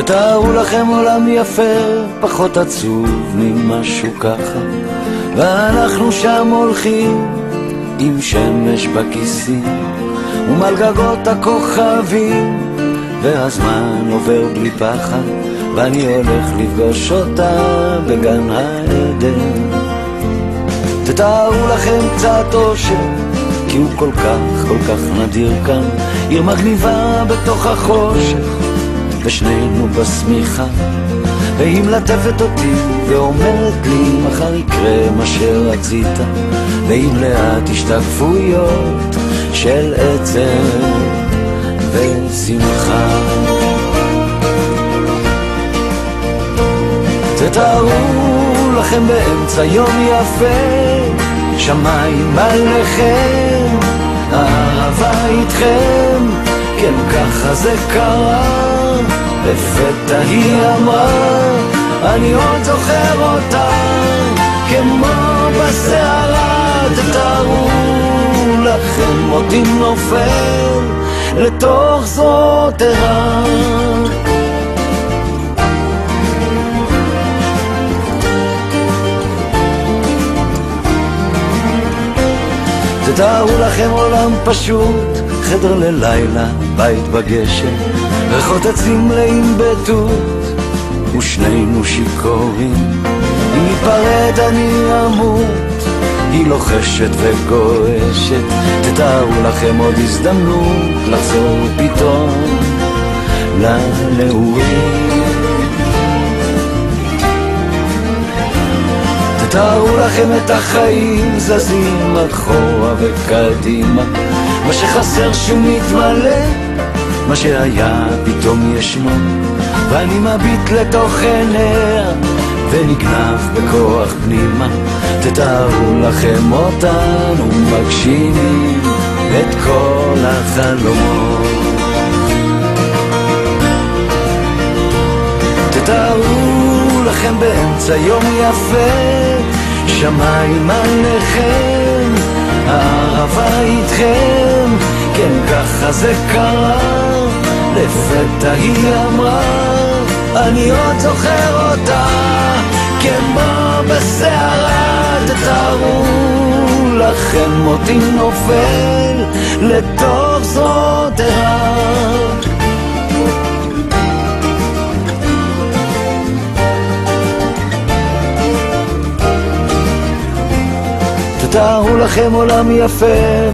תתארו לכם עולם יפה, פחות עצוב ממשהו ככה, ואנחנו שם הולכים עם שמש בכיסים ומעל גגות הכוכבים, והזמן עובר בלי פחד, ואני הולך לפגוש אותה בגן העדן. תתארו לכם קצת אושר, כי הוא כל כך נדיר כאן, עיר מגניבה בתוך החושך, ושנינו בשמיכה, והיא מלטפת אותי ואומרת לי מחר יקרה מה שרצית, ועם לאט השתקפויות של עצב ושמחה. תתארו לכם באמצע יום יפה, שמיים עליכם, אהבה איתכם, כן ככה זה קרה. לפתע היא אמרה, אני עוד זוכר אותה כמו בסערה. תתארו לכם אותי נופל לתוך זרועותיה. תתארו לכם עולם פשוט, חדר ללילה, בית בגשם, ריחות עצים מלאים בתות, ושנינו שיכורים. אם ניפרד אני אמות, היא לוחשת וגועשת. תתארו לכם עוד הזדמנות לחזור פתאום לנעורים. תתארו לכם את החיים זזים אחורה וקדימה, מה שחסר שהוא מתמלא, מה שהיה פתאום ישנו, ואני מביט לתוך עיניה ונגנב בכוח פנימה. תתארו לכם אותנו מגשימים את כל החלומות. תתארו לכם באמצע יום יפה, שמיים עליכם, האהבה איתכם, כן ככה זה קרה. לפתע היא אמרה, אני עוד זוכר אותה כמו בסערה. תתארו לכם אותי נופל לתוך זרועותיה. תתארו לכם עולם יפה,